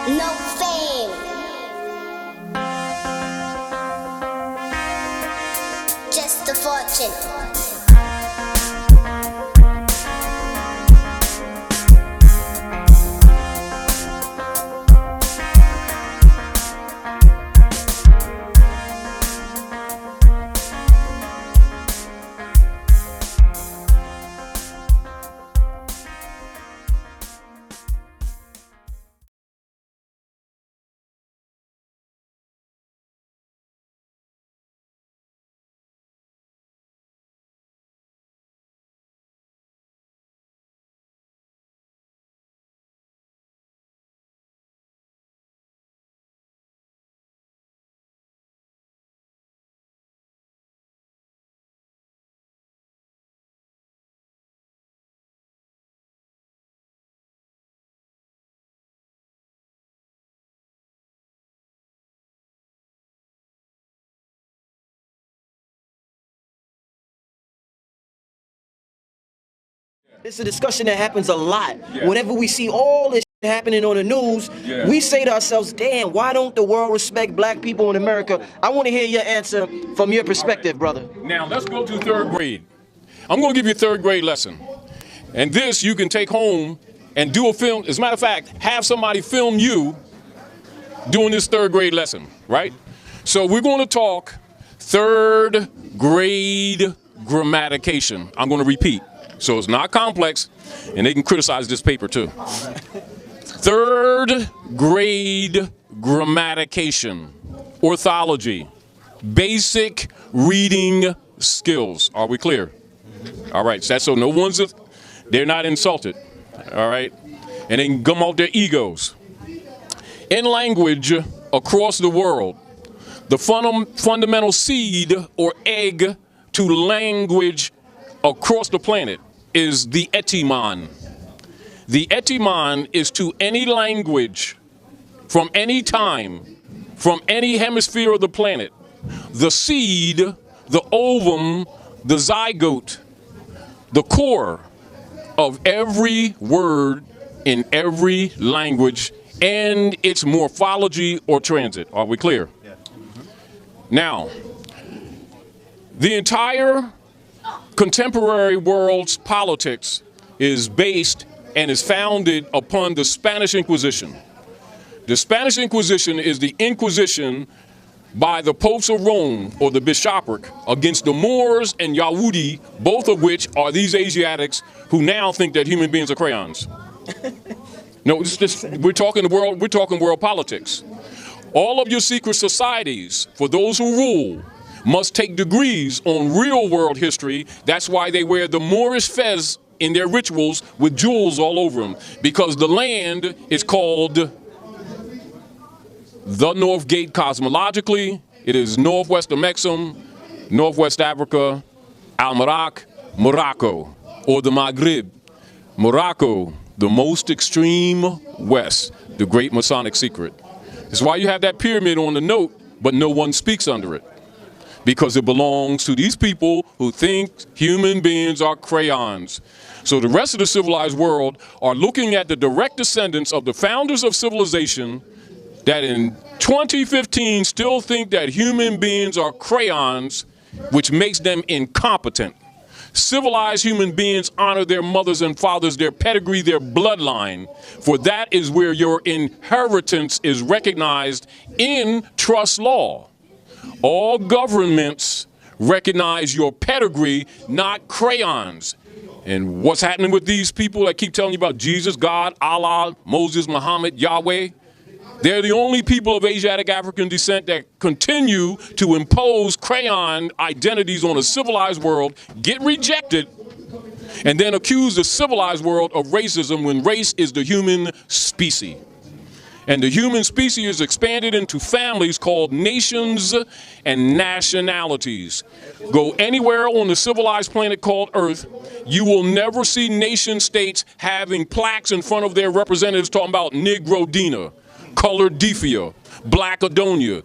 No fame. Just a fortune. It's a discussion that happens a lot. Whenever we see all this happening on the news, we say to ourselves, damn, why don't the world respect black people in America? I want to hear your answer from your perspective, brother. Now, let's go to third grade. I'm going to give you a third grade lesson. And this you can take home and do a film. As a matter of fact, have somebody film you doing this third grade lesson, right? So we're going to talk third grade grammatication. I'm going to repeat. So it's not complex, and they can criticize this paper too. Third grade grammatication, orthology, basic reading skills. Are we clear? All right, so no one's, they're not insulted, all right? And they can gum out their egos. In language across the world, the fundamental seed or egg to language across the planet is the etymon. The etymon is to any language from any time, from any hemisphere of the planet, the seed, the ovum, the zygote, the core of every word in every language and its morphology or transit. Are we clear? Yeah. Now, the entire contemporary world's politics is based and is founded upon the Spanish Inquisition. The Spanish Inquisition is the Inquisition by the popes of Rome, or the bishopric, against the Moors and Yahudi, both of which are these Asiatics who now think that human beings are crayons. No, we're talking world politics. All of your secret societies, for those who rule, must take degrees on real world history. That's why they wear the Moorish fez in their rituals with jewels all over them, because the land is called the North Gate cosmologically. It is northwest of Mexum, northwest Africa, Al-Marak, Morocco, or the Maghrib. Morocco, the most extreme west, the great Masonic secret. That's why you have that pyramid on the note, but no one speaks under it, because it belongs to these people who think human beings are crayons. So the rest of the civilized world are looking at the direct descendants of the founders of civilization that in 2015 still think that human beings are crayons, which makes them incompetent. Civilized human beings honor their mothers and fathers, their pedigree, their bloodline, for that is where your inheritance is recognized in trust law. All governments recognize your pedigree, not crayons. And what's happening with these people that keep telling you about Jesus, God, Allah, Moses, Muhammad, Yahweh? They're the only people of Asiatic African descent that continue to impose crayon identities on a civilized world, get rejected, and then accuse the civilized world of racism when race is the human species. And the human species is expanded into families called nations and nationalities. Go anywhere on the civilized planet called Earth, you will never see nation states having plaques in front of their representatives talking about Negro Dina, Colored Defia, Black Adonia.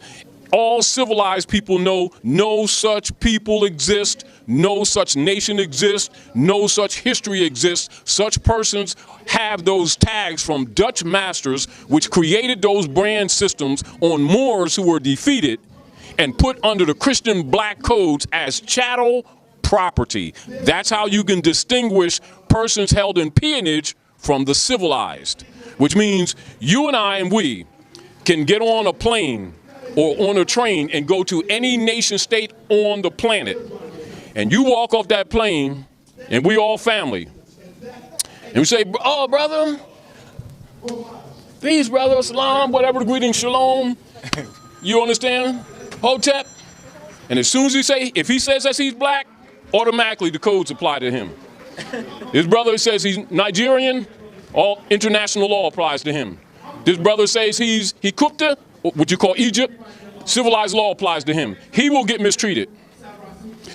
all civilized people know no such people exist, no such nation exists, no such history exists. Such persons have those tags from Dutch masters, which created those brand systems on Moors who were defeated and put under the Christian black codes as chattel property. That's how you can distinguish persons held in peonage from the civilized, which means you and I and we can get on a plane or on a train and go to any nation state on the planet. And you walk off that plane and we all family. And we say, oh, brother, peace, brother, salam, whatever the greeting, shalom. You understand? Hotep. And as soon as if he says that he's black, automatically the codes apply to him. His brother says he's Nigerian, all international law applies to him. This brother says he Kupta, what you call Egypt, civilized law applies to him. He will get mistreated.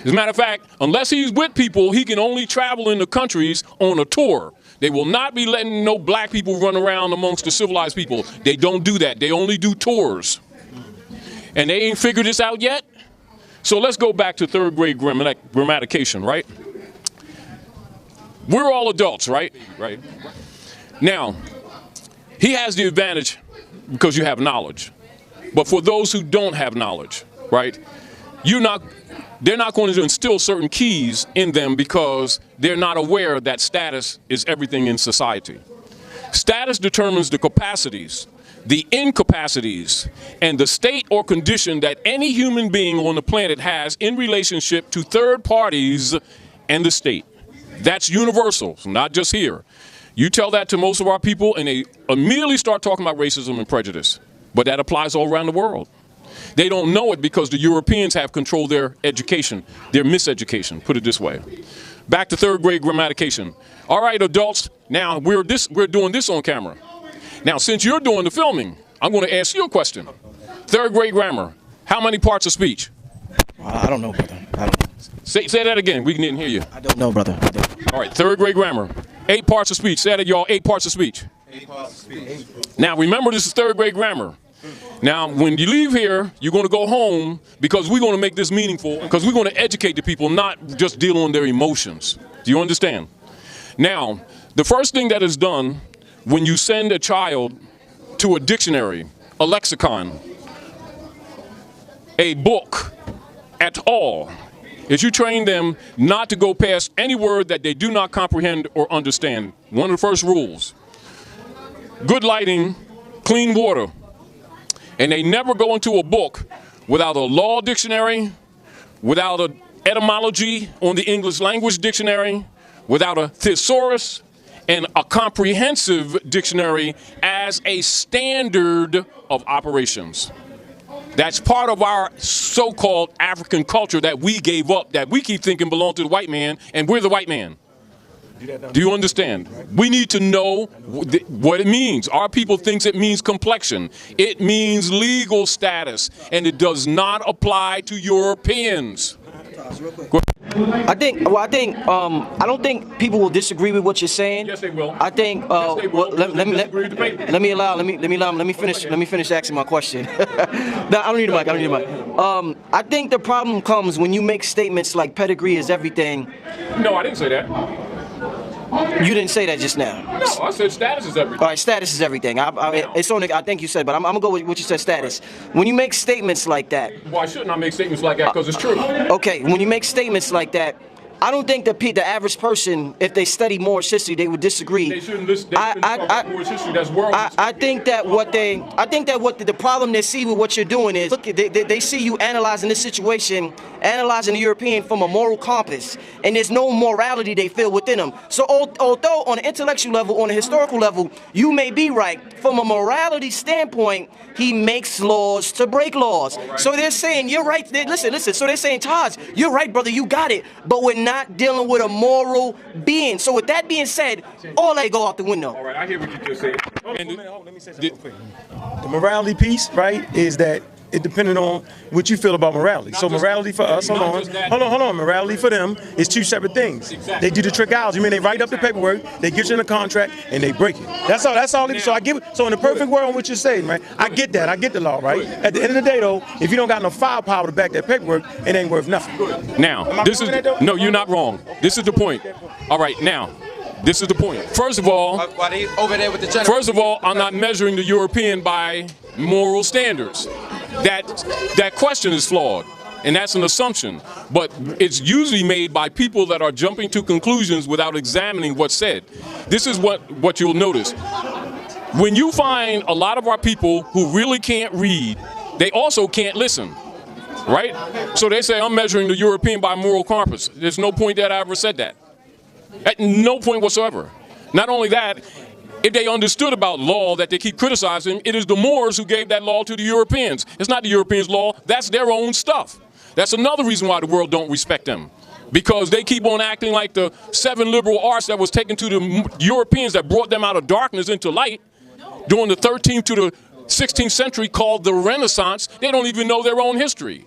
As a matter of fact, unless he's with people, he can only travel in the countries on a tour. They will not be letting no black people run around amongst the civilized people. They don't do that. They only do tours. And they ain't figured this out yet. So let's go back to third grade grammatication, right? We're all adults, right? Right. Now, he has the advantage because you have knowledge. But for those who don't have knowledge, right, they're not going to instill certain keys in them because they're not aware that status is everything in society. Status determines the capacities, the incapacities, and the state or condition that any human being on the planet has in relationship to third parties and the state. That's universal, not just here. You tell that to most of our people and they immediately start talking about racism and prejudice. But that applies all around the world. They don't know it because the Europeans have controlled their education, their miseducation, put it this way. Back to third grade grammatication. All right, adults, now we're doing this on camera. Now, since you're doing the filming, I'm going to ask you a question. Third grade grammar, how many parts of speech? I don't know, brother. I don't know. Say that again. We didn't hear you. I don't know, brother. I don't. All right, third grade grammar. 8 parts of speech. Say that, y'all. 8 parts of speech. 8 parts of speech. Now, remember, this is third grade grammar. Now, when you leave here, you're going to go home because we're going to make this meaningful, because we're going to educate the people, not just deal on their emotions. Do you understand? Now, the first thing that is done when you send a child to a dictionary, a lexicon, a book at all, is you train them not to go past any word that they do not comprehend or understand. One of the first rules. Good lighting, clean water. And they never go into a book without a law dictionary, without an etymology on the English language dictionary, without a thesaurus, and a comprehensive dictionary as a standard of operations. That's part of our so-called African culture that we gave up, that we keep thinking belong to the white man, and we're the white man. Do you understand? We need to know what it means. Our people thinks it means complexion. It means legal status, and it does not apply to Europeans. I don't think people will disagree with what you're saying. Yes, they will. I think. Yes, they will. Let me finish asking my question. No, I don't need a mic. I think the problem comes when you make statements like pedigree is everything. No, I didn't say that. You didn't say that just now. No, I said status is everything. All right, status is everything. It's on. I think you said, but I'm gonna go with what you said. Status. When you make statements like that. Why shouldn't I make statements like that? Because it's true. Okay, when you make statements like that, I don't think the average person, if they study Moorish history, they would disagree. They shouldn't listen. They shouldn't talk about Moorish history. That's world history. I think that the problem they see with what you're doing is, look, they see you analyzing this situation, analyzing the European from a moral compass, and there's no morality they feel within them. So although on an intellectual level, on a historical level, you may be right, from a morality standpoint, he makes laws to break laws. Right. So they're saying, you're right. Listen. So they're saying, Taj, you're right, brother, you got it. But we're not dealing with a moral being. So with that being said, all that go out the window. All right, I hear what you just said. Let me say something real quick. The morality piece, right, is that it depending on what you feel about morality. So morality for us, hold on. Morality for them is two separate things. They do the trickology. I mean, they write up the paperwork, they get you in a contract, and they break it. That's all. So I give it. So in the perfect world, what you're saying, right? I get that. I get the law, right? At the end of the day, though, if you don't got no firepower to back that paperwork, it ain't worth nothing. Now, no, you're not wrong. This is the point. All right, now. This is the point. First of all, I'm not measuring the European by moral standards. That question is flawed, and that's an assumption. But it's usually made by people that are jumping to conclusions without examining what's said. This is what you'll notice. When you find a lot of our people who really can't read, they also can't listen, right? So they say, I'm measuring the European by moral compass. There's no point that I ever said that. At no point whatsoever. Not only that, if they understood about law that they keep criticizing, it is the Moors who gave that law to the Europeans. It's not the Europeans' law, that's their own stuff. That's another reason why the world don't respect them. Because they keep on acting like the 7 liberal arts that was taken to the Europeans that brought them out of darkness into light during the 13th to the 16th century, called the Renaissance. They don't even know their own history.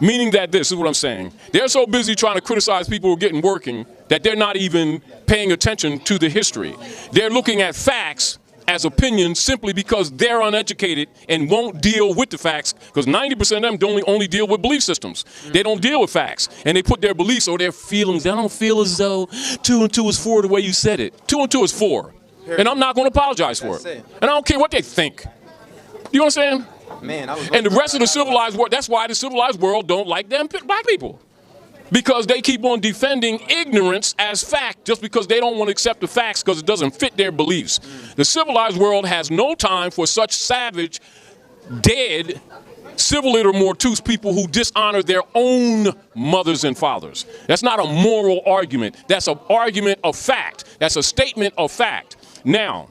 Meaning that this is what I'm saying. They're so busy trying to criticize people who are getting working that they're not even paying attention to the history. They're looking at facts as opinions simply because they're uneducated and won't deal with the facts, because 90% of them don't only deal with belief systems. They don't deal with facts, and they put their beliefs or their feelings. I don't feel as though 2 and 2 is 4 the way you said it. 2 and 2 is 4, and I'm not going to apologize for it. And I don't care what they think. You understand? Man, and the rest of the civilized world, that's why the civilized world don't like them black people. Because they keep on defending ignorance as fact just because they don't want to accept the facts because it doesn't fit their beliefs. The civilized world has no time for such savage, dead, civiliter mortuus people who dishonor their own mothers and fathers. That's not a moral argument. That's an argument of fact. That's a statement of fact. Now,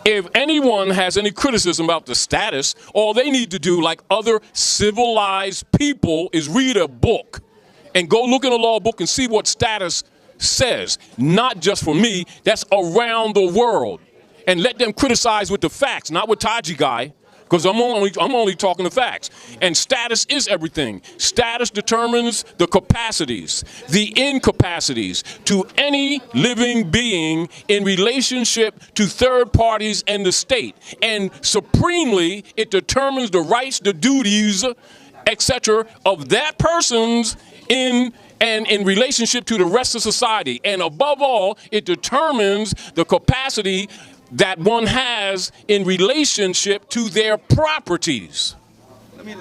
if anyone has any criticism about the status, all they need to do, like other civilized people, is read a book and go look in a law book and see what status says. Not just for me, that's around the world. And let them criticize with the facts, not with Taji guy, because I'm only talking the facts. And status is everything. Status determines the capacities, the incapacities to any living being in relationship to third parties and the state. And supremely, it determines the rights, the duties, etc. of that person's in relationship to the rest of society. And above all, it determines the capacity that one has in relationship to their properties.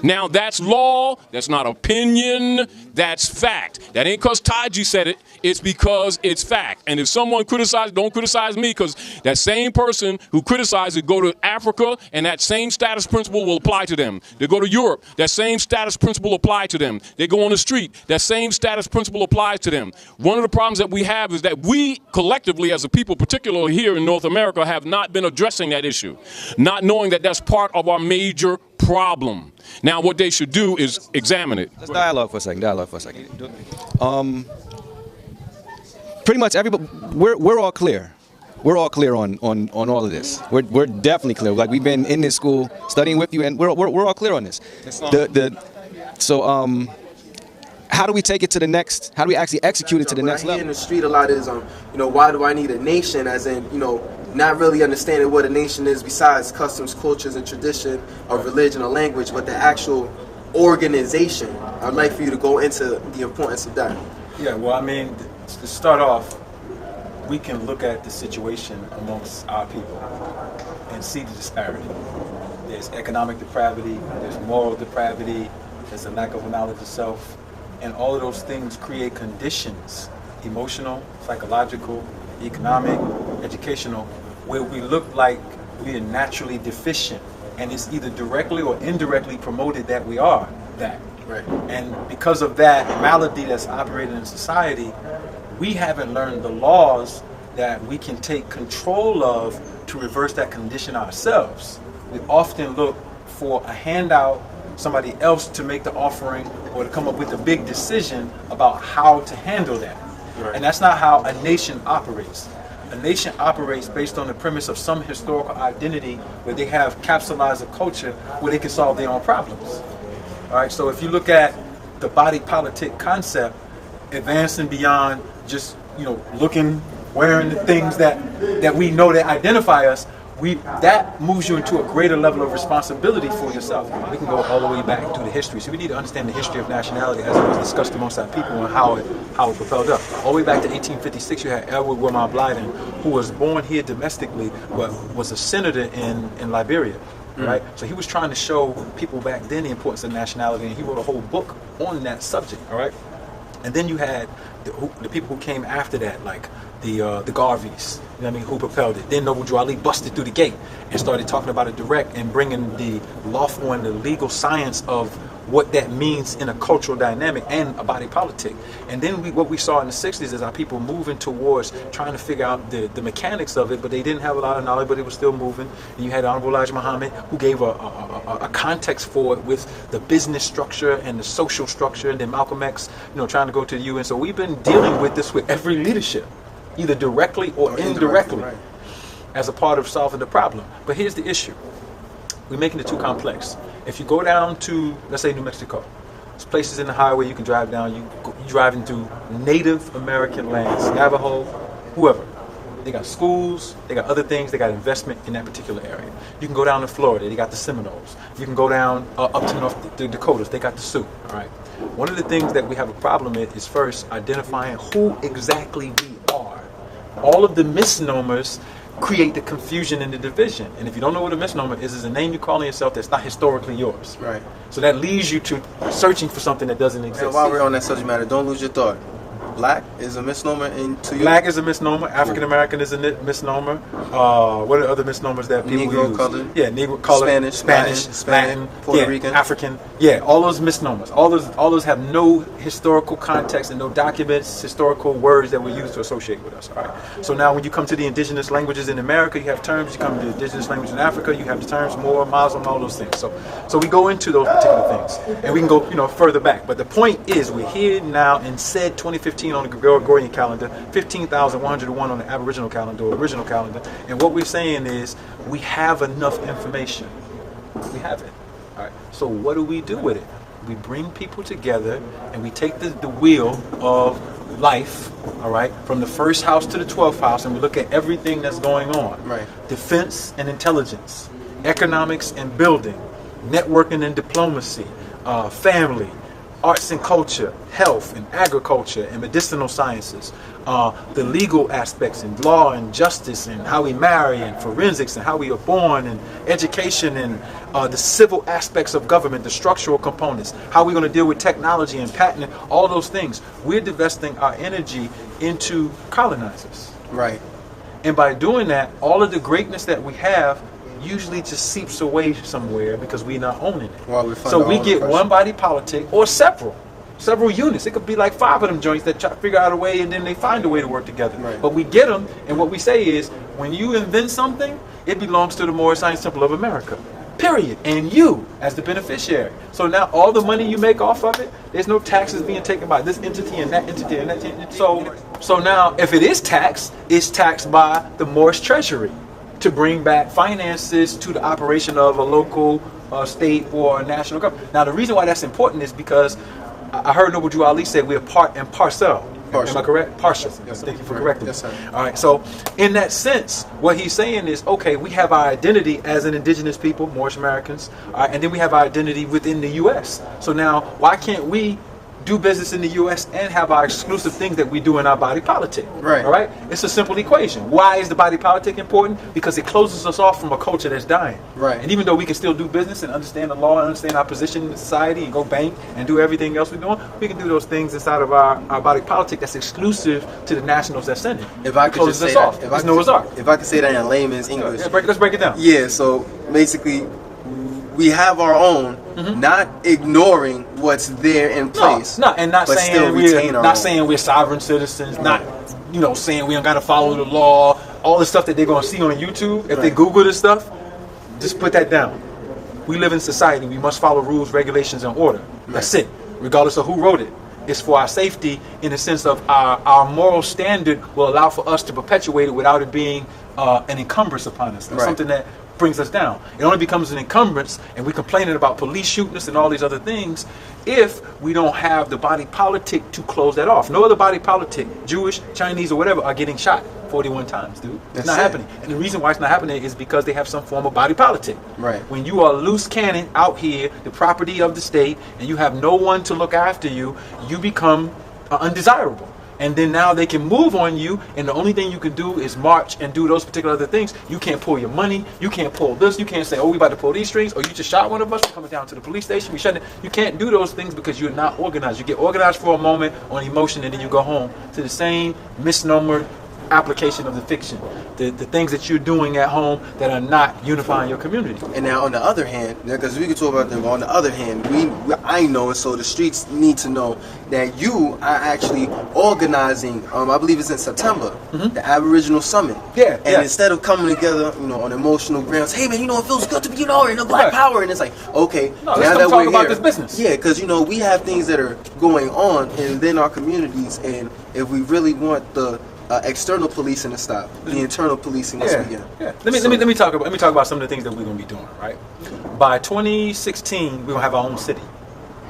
Now that's law, that's not opinion, that's fact. That ain't because Taji said it, it's because it's fact. And if someone criticizes, don't criticize me, because that same person who criticizes go to Africa and that same status principle will apply to them. They go to Europe, that same status principle apply to them. They go on the street, that same status principle applies to them. One of the problems that we have is that we collectively as a people, particularly here in North America, have not been addressing that issue, not knowing that that's part of our major problem. Now, what they should do is examine it. Let's dialogue for a second. Pretty much everybody, we're all clear. We're all clear on all of this. We're definitely clear. Like, we've been in this school studying with you, and we're all clear on this. How do we take it to the next? How do we actually execute it to the next level? In the street, a lot is why do I need a nation? As in, not really understanding what a nation is besides customs, cultures, and tradition of religion or language, but the actual organization. I'd like for you to go into the importance of that. Yeah, well, I mean, to start off, we can look at the situation amongst our people and see the disparity. There's economic depravity, there's moral depravity, there's a lack of knowledge of self, and all of those things create conditions, emotional, psychological, economic, educational, where we look like we are naturally deficient, and it's either directly or indirectly promoted that we are that. Right. And because of that malady that's operating in society, we haven't learned the laws that we can take control of to reverse that condition ourselves. We often look for a handout, somebody else to make the offering, or to come up with a big decision about how to handle that. Right. And that's not how a nation operates. A nation operates based on the premise of some historical identity where they have capsulized a culture where they can solve their own problems. All right, so if you look at the body politic concept, advancing beyond just, you know, looking, wearing the things that we know that identify us, that moves you into a greater level of responsibility for yourself. We can go all the way back to the history. So we need to understand the history of nationality as it was discussed amongst our people and how it propelled up. All the way back to 1856, you had Edward Wilmot Blyden, who was born here domestically, but was a senator in Liberia. Right? So he was trying to show people back then the importance of nationality, and he wrote a whole book on that subject. All right? And then you had the people who came after that, like the Garveys, you know what I mean, who propelled it. Then Noble Drew Ali busted through the gate and started talking about it direct and bringing the lawful and the legal science of what that means in a cultural dynamic and a body politic. And then what we saw in the 60s is our people moving towards trying to figure out the mechanics of it, but they didn't have a lot of knowledge, but it was still moving. And you had Honorable Elijah Muhammad, who gave a context for it with the business structure and the social structure, and then Malcolm X, you know, trying to go to the UN. So we've been dealing with this with every leadership, either directly or indirectly, right, as a part of solving the problem. But here's the issue. We're making it too complex. If you go down to, let's say, New Mexico, there's places in the highway you can drive down, you're driving through Native American lands, Navajo, whoever. They got schools, they got other things, they got investment in that particular area. You can go down to Florida, they got the Seminoles. You can go down up to North the Dakotas, they got the Sioux, all right? One of the things that we have a problem with is first identifying who exactly we are. All of the misnomers create the confusion and the division. And if you don't know what a misnomer is a name you call yourself that's not historically yours. Right. So that leads you to searching for something that doesn't exist. And while we're on that subject matter, don't lose your thought. Black is a misnomer to you? Black is a misnomer. African American is a misnomer. What are the other misnomers that people Negro use? colored. Yeah, Negro colored. Spanish, Latin, Puerto Rican, African. Yeah, all those misnomers. All those have no historical context and no documents, historical words that we use to associate with us. All right. So now when you come to the indigenous languages in America, you have terms. You come to the indigenous language in Africa, you have the terms Moor, Muslim, all those things. So we go into those particular things, and we can go further back. But the point is, we're here now in said 2015 on the Gregorian calendar, 15,101 on the Aboriginal calendar, or original calendar. And what we're saying is we have enough information. We have it. All right. So what do we do with it? We bring people together and we take the wheel of life, all right, from the first house to the 12th house, and we look at everything that's going on. Right. Defense and intelligence, economics and building, networking and diplomacy, family, arts and culture, health and agriculture and medicinal sciences, the legal aspects and law and justice and how we marry and forensics and how we are born and education and the civil aspects of government, the structural components, how we're going to deal with technology and patent, all those things. We're divesting our energy into colonizers. Right. And by doing that, all of the greatness that we have usually just seeps away somewhere because we're not owning it. Well, so we get one body politic or several units. It could be like 5 of them joints that try to figure out a way, and then they find a way to work together. Right. But we get them, and what we say is, when you invent something, it belongs to the Moor Science Temple of America. Period. And you as the beneficiary. So now all the money you make off of it, there's no taxes being taken by this entity and that entity and that entity. So now if it is taxed, it's taxed by the Moorish treasury to bring back finances to the operation of a local, state, or a national government. Now, the reason why that's important is because I heard Noble Drew Ali say we're part and parcel. Am I correct? Partial. Yes, thank you for correcting me. Yes, sir. All right, so in that sense, what he's saying is, okay, we have our identity as an indigenous people, Moorish Americans, and then we have our identity within the U.S. So now, why can't we do business in the U.S. and have our exclusive things that we do in our body politic? Right. All right? It's a simple equation. Why is the body politic important? Because it closes us off from a culture that's dying. Right. And even though we can still do business and understand the law and understand our position in society and go bank and do everything else we're doing, we can do those things inside of our body politic that's exclusive to the nationals that send it. If I could just say that, if I could say that in layman's English. Yeah, let's break it down. Yeah, so basically, we have our own, not ignoring what's there in place. No, and not saying we're sovereign citizens, not saying we don't got to follow the law. All the stuff that they're going to see on YouTube, if they Google this stuff, just put that down. We live in society. We must follow rules, regulations, and order. That's it, regardless of who wrote it. It's for our safety in the sense of our moral standard will allow for us to perpetuate it without it being an encumbrance upon us, something that brings us down. It only becomes an encumbrance, and we're complaining about police shooting us and all these other things if we don't have the body politic to close that off. No other body politic, Jewish, Chinese, or whatever, are getting shot 41 times, dude. It's not happening. And the reason why it's not happening is because they have some form of body politic. Right. When you are loose cannon out here, the property of the state, and you have no one to look after you, you become undesirable. And then now they can move on you, and the only thing you can do is march and do those particular other things. You can't pull your money. You can't pull this. You can't say, oh, we about to pull these strings, or you just shot one of us. We're coming down to the police station. We shutting it. You can't do those things because you're not organized. You get organized for a moment on emotion, and then you go home to the same misnomer application of the fiction, the things that you're doing at home that are not unifying your community. And now on the other hand, because we can talk about them, but on the other hand, I know, and so the streets need to know that you are actually organizing, I believe it's in September, the Aboriginal Summit. Yeah. And instead of coming together, on emotional grounds, hey man, it feels good to be, in Black Power, and it's like, okay, no, now that we're about here, this business. Yeah, because we have things that are going on within our communities, and if we really want the external policing to stop, the internal policing must begin. Yeah. Let me talk about some of the things that we're gonna be doing. Right. By 2016, we're gonna have our own city.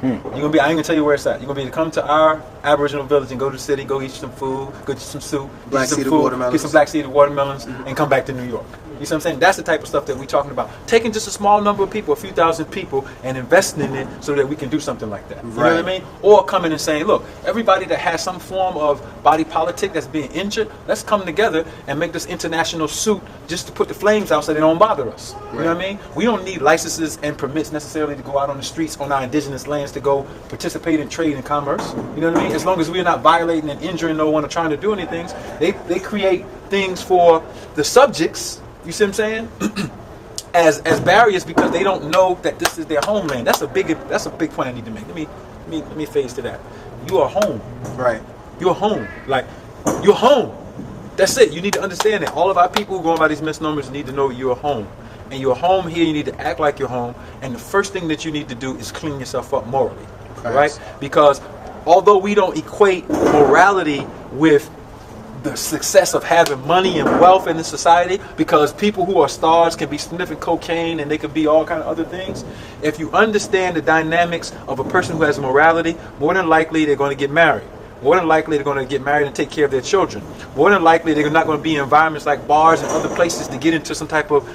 You're gonna be. I ain't gonna tell you where it's at. You're gonna be able to come to our Aboriginal village and go to the city, go eat some food, go get some soup, black get some seeded food, watermelons, get some black seeded watermelons, and come back to New York. You see what I'm saying? That's the type of stuff that we're talking about. Taking just a small number of people, a few thousand people, and investing in it so that we can do something like that. You know what I mean? Or coming and saying, look, everybody that has some form of body politic that's being injured, let's come together and make this international suit just to put the flames out so they don't bother us. You know what I mean? We don't need licenses and permits necessarily to go out on the streets on our indigenous lands to go participate in trade and commerce. You know what I mean? As long as we're not violating and injuring no one or trying to do anything, they create things for the subjects. You see what I'm saying? as barriers because they don't know that this is their homeland. That's a big point I need to make. Let me phase to that. You are home. Right. You're home. Like you're home. That's it. You need to understand that. All of our people who go by these misnomers need to know you're home. And you're home here, you need to act like you're home. And the first thing that you need to do is clean yourself up morally. Right? Because although we don't equate morality with the success of having money and wealth in the society, because people who are stars can be sniffing cocaine and they can be all kind of other things. If you understand the dynamics of a person who has morality, more than likely they're going to get married. More than likely they're going to get married and take care of their children. More than likely they're not going to be in environments like bars and other places to get into some type of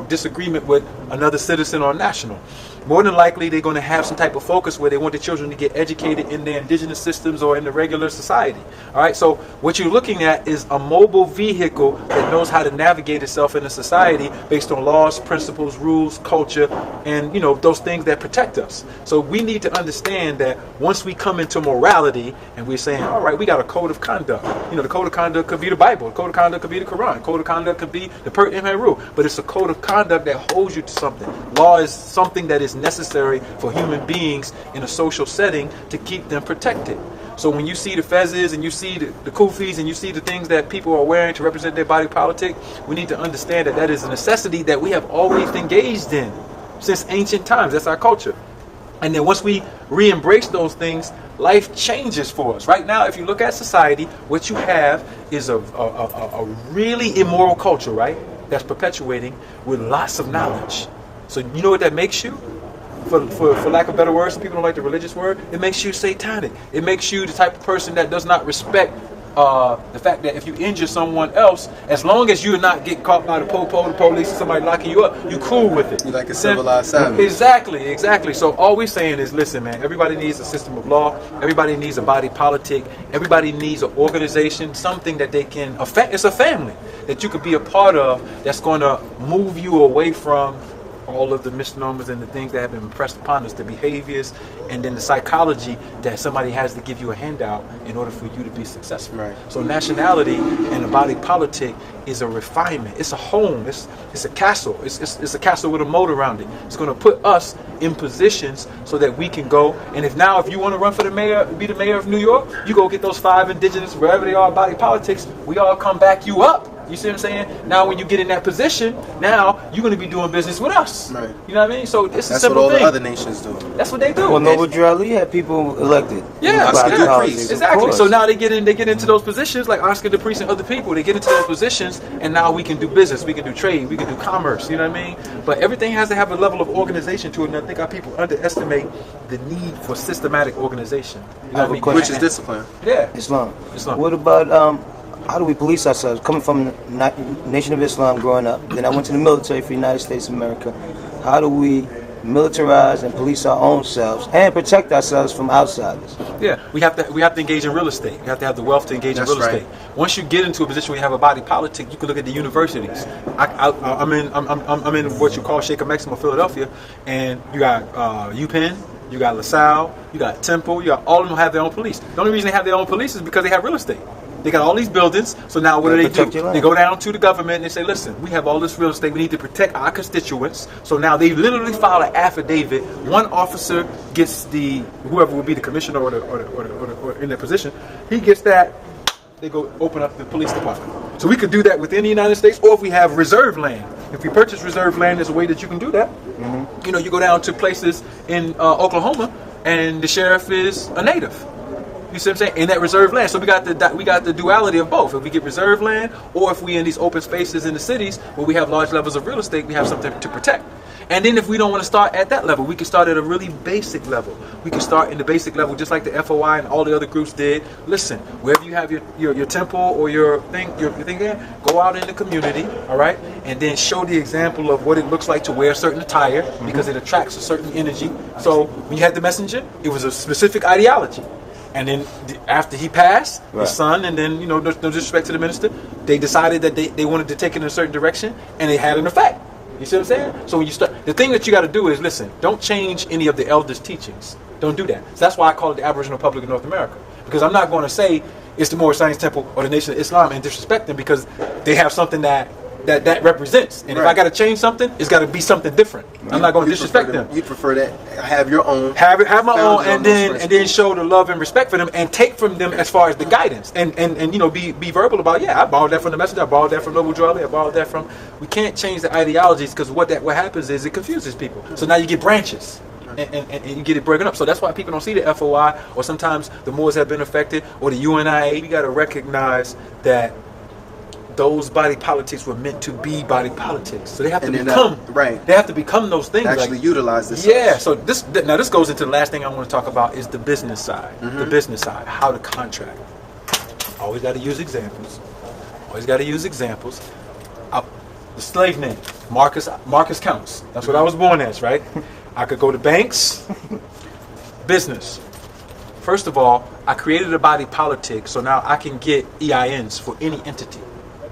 disagreement with another citizen or national. More than likely they're going to have some type of focus where they want the children to get educated in their indigenous systems or in the regular society. All right, so what you're looking at is a mobile vehicle that knows how to navigate itself in a society based on laws, principles, rules, culture, and those things that protect us. So we need to understand that once we come into morality and we're saying, all right, we got a code of conduct. The code of conduct could be the Bible, the code of conduct could be the Quran, the code of conduct could be the pertinent rule, but it's a code of conduct that holds you to something. Law is something that is necessary for human beings in a social setting to keep them protected. So when you see the fezzes and you see the kufis and you see the things that people are wearing to represent their body politic, we need to understand that is a necessity that we have always engaged in since ancient times. That's our culture. And then once we re-embrace those things, life changes for us. Right now, if you look at society, what you have is a really immoral culture, right? That's perpetuating with lots of knowledge. So you know what that makes you? For lack of better words, some people don't like the religious word. It makes you satanic. It makes you the type of person that does not respect the fact that if you injure someone else, as long as you're not getting caught by the police, or somebody locking you up, you cool with it. You're like a civilized savage. Exactly. So all we're saying is, listen, man, everybody needs a system of law. Everybody needs a body politic. Everybody needs an organization, something that they can affect. It's a family that you could be a part of that's going to move you away from all of the misnomers and the things that have been impressed upon us, the behaviors, and then the psychology that somebody has to give you a handout in order for you to be successful. Right. So nationality and the body politic is a refinement. It's a home. It's a castle. It's a castle with a moat around it. It's going to put us in positions so that we can go. And if you want to run for the mayor, be the mayor of New York, you go get those 5 indigenous, wherever they are, body politics. We all come back you up. You see what I'm saying? Now, when you get in that position, now you're going to be doing business with us. Right. You know what I mean? So it's a That's what simple all thing. the other nations do. That's what they do. Well, Noble Drew, you had people elected. Yeah, Oscar yeah. the Politics, Priest. of Exactly. course. So now they get into those positions, like Oscar the Priest and other people. They get into those positions, and now we can do business, we can do trade, we can do commerce. You know what I mean? But everything has to have a level of organization to it. And I think our people underestimate the need for systematic organization. You know what I mean? Which is discipline. Yeah. Islam. Islam. What about how do we police ourselves? Coming from the Nation of Islam, growing up, then I went to the military for the United States of America. How do we militarize and police our own selves and protect ourselves from outsiders? Yeah, we have to engage in real estate. You have to have the wealth to engage in That's real right. estate. Once you get into a position where you have a body politic, you can look at the universities. I'm in what you call Shaker Maximo, Philadelphia, and you got UPenn, you got LaSalle, you got Temple, you got all of them have their own police. The only reason they have their own police is because they have real estate. They got all these buildings, so now what do? Protect your land. They go down to the government and they say, listen, we have all this real estate, we need to protect our constituents. So now they literally file an affidavit. One officer gets whoever will be the commissioner or in their position, he gets that, they go open up the police department. So we could do that within the United States, or if we have reserve land. If we purchase reserve land, there's a way that you can do that. Mm-hmm. You know, you go down to places in Oklahoma and the sheriff is a native. You see what I'm saying? In that reserve land. So we got the duality of both. If we get reserve land, or if we in these open spaces in the cities where we have large levels of real estate, we have something to protect. And then if we don't want to start at that level, we can start at a really basic level. We can start in the basic level, just like the FOI and all the other groups did. Listen, wherever you have your temple or your thing there, go out in the community, all right, and then show the example of what it looks like to wear a certain attire, because it attracts a certain energy. So when you had the messenger, it was a specific ideology. And then after he passed, Right. his son, and then, no disrespect to the minister, they decided that they wanted to take it in a certain direction, and it had an effect. You see what I'm saying? So when you start, the thing that you got to do is, listen, don't change any of the elders' teachings. Don't do that. So that's why I call it the Aboriginal Republic of North America. Because I'm not going to say it's the Moor Science Temple or the Nation of Islam and disrespect them, because they have something that represents. And if I got to change something, it's got to be something different. I'm not going to disrespect them. You prefer that? Have your own. Have my own, and then principles. show the love and respect for them, and take from them as far as the guidance, and be verbal about, I borrowed that from the messenger, I borrowed that from Noble Drew, I borrowed that from. We can't change the ideologies, because what happens is it confuses people. So now you get branches. And you get it broken up. So that's why people don't see the FOI, or sometimes the Moors have been affected, or the UNIA. We got to recognize that those body politics were meant to be body politics. So they have to become right. They have to become those things. Actually utilize this. Yeah. So this goes into the last thing I want to talk about is the business side. Mm-hmm. The business side, how to contract. Always got to use examples. The slave name, Marcus Counts. That's what I was born as, right? I could go to banks, business. First of all, I created a body politic, so now I can get EINs for any entity,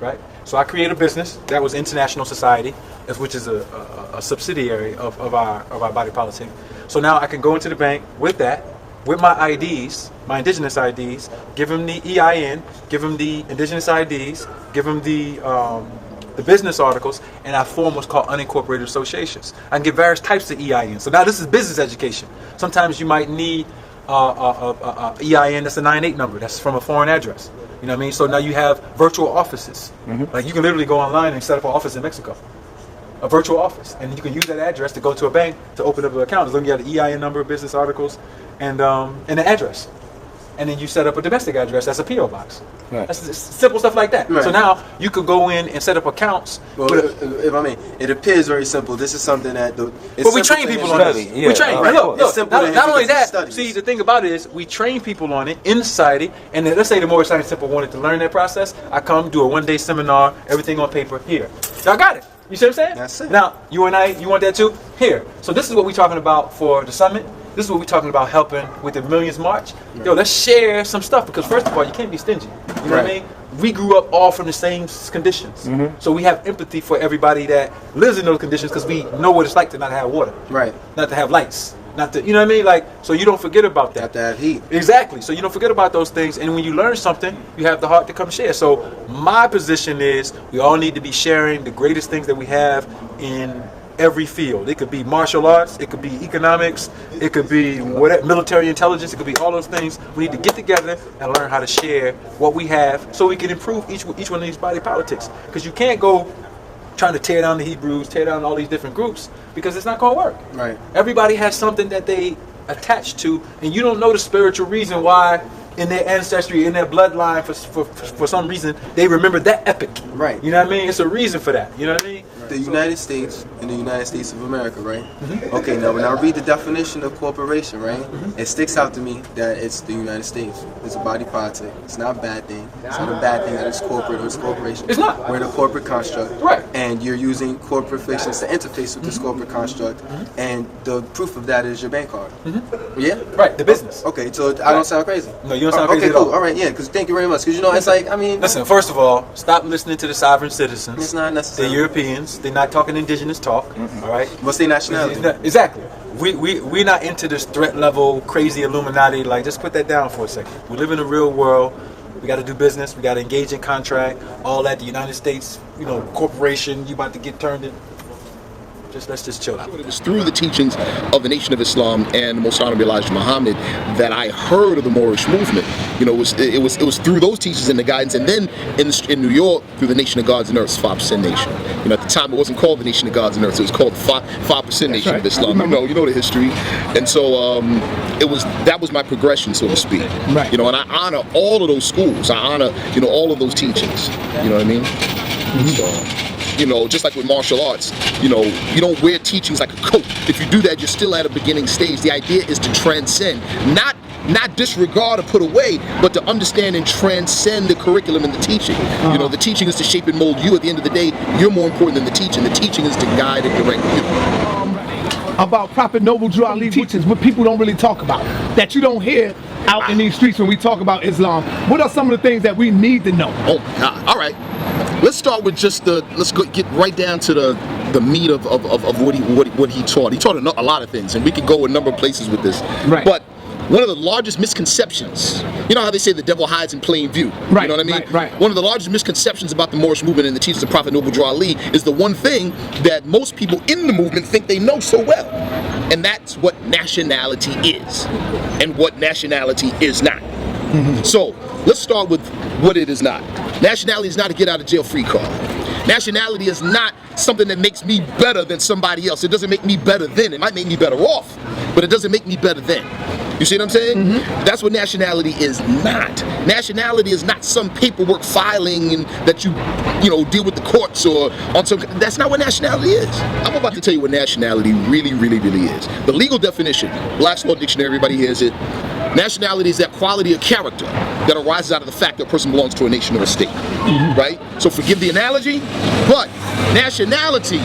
right? So I create a business that was International Society, which is a subsidiary of our body politic. So now I can go into the bank with that, with my IDs, my indigenous IDs, give them the EIN, give them the indigenous IDs, give them the business articles, and I form what's called unincorporated associations. I can get various types of EIN. So now this is business education. Sometimes you might need EIN that's a 98 number. That's from a foreign address. You know what I mean? So now you have virtual offices. Mm-hmm. Like you can literally go online and set up an office in Mexico. A virtual office. And you can use that address to go to a bank to open up an account. As long as you have the EIN number, business articles, and the address. And then you set up a domestic address. That's a P.O. box. Right. That's simple stuff like that. Right. So now you could go in and set up accounts. Well, it appears very simple. This is something that but we train people on it. Yeah. We train. Right. Look, not only that. Studies. See, the thing about it is we train people on it in society. And then let's say the Moor Science Temple wanted to learn that process. I come do a one-day seminar, everything on paper here. Y'all got it. You see what I'm saying? That's it. Now, you want that too? Here. So this is what we're talking about for the summit. This is what we're talking about helping with the Millions March. Yo, let's share some stuff, because first of all, you can't be stingy. You know what I mean? We grew up all from the same conditions. Mm-hmm. So we have empathy for everybody that lives in those conditions, because we know what it's like to not have water. Right. Not to have lights. Not to, you know what I mean? Like, so you don't forget about that. Have to have heat. Exactly. So you don't forget about those things. And when you learn something, you have the heart to come share. So my position is we all need to be sharing the greatest things that we have in every field. It could be martial arts, it could be economics, it could be whatever, military intelligence, it could be all those things. We need to get together and learn how to share what we have so we can improve each one of these body politics. Because you can't go trying to tear down the Hebrews, tear down all these different groups, because it's not going to work. Right. Everybody has something that they attach to, and you don't know the spiritual reason why in their ancestry, in their bloodline, for some reason, they remember that epic. Right. You know what I mean? It's a reason for that. You know what I mean? The United States and the United States of America, right? Okay, now when I read the definition of corporation, right, it sticks out to me that it's the United States. It's a body politic. It's not a bad thing. It's not a bad thing that it's corporate or it's corporation. It's not. We're in a corporate construct. Right. And you're using corporate fictions to interface with this corporate construct. And the proof of that is your bank card. Yeah? Right, the business. Okay, so I don't sound crazy. No, you don't sound crazy okay, at cool. all. All right, yeah, because thank you very much. Because, you know, it's like, I mean... Listen, first of all, stop listening to the sovereign citizens. It's not necessary. The Europeans. They're not talking indigenous talk. All right? What's their nationality? Exactly. We're not into this threat level, crazy Illuminati. Like, just put that down for a second. We live in a real world. We got to do business. We got to engage in contract. All that. The United States, you know, corporation. You about to get turned in. Let's just chill out. It was through the teachings of the Nation of Islam and the Most Honorable Elijah Muhammad that I heard of the Moorish movement. You know, it was through those teachings and the guidance, and then in New York through the Nation of Gods and Earths, 5% Nation. You know, at the time it wasn't called the Nation of Gods and Earths; it was called the 5% Nation of Islam. You know the history, and so that was my progression, so to speak. Right. You know, and I honor all of those schools. I honor all of those teachings. You know what I mean? So, you know, just like with martial arts, you know, you don't wear teachings like a coat. If you do that, you're still at a beginning stage. The idea is to transcend, not disregard or put away, but to understand and transcend the curriculum and the teaching. You know, the teaching is to shape and mold you. At the end of the day, you're more important than the teaching. The teaching is to guide and direct you. About Prophet Noble Drew Ali teachings, what people don't really talk about, that you don't hear out in these streets when we talk about Islam. What are some of the things that we need to know? Oh my God! All right, let's start with let's get right down to the meat of what he taught. He taught a lot of things, and we could go a number of places with this. Right. But one of the largest misconceptions, you know how they say the devil hides in plain view? Right, you know what I mean? right. One of the largest misconceptions about the Moorish movement and the teachings of Prophet Noble Drew Ali is the one thing that most people in the movement think they know so well. And that's what nationality is and what nationality is not. So let's start with what it is not. Nationality is not a get out of jail free card. Nationality is not something that makes me better than somebody else. It doesn't make me better than. It might make me better off, but it doesn't make me better than. You see what I'm saying? That's what nationality is not. Nationality is not some paperwork filing and that you deal with the courts or on some. That's not what nationality is. I'm about to tell you what nationality really, really, really is. The legal definition, Black's Law Dictionary, everybody hears it. Nationality is that quality of character that arises out of the fact that a person belongs to a nation or a state, right? So forgive the analogy, but nationality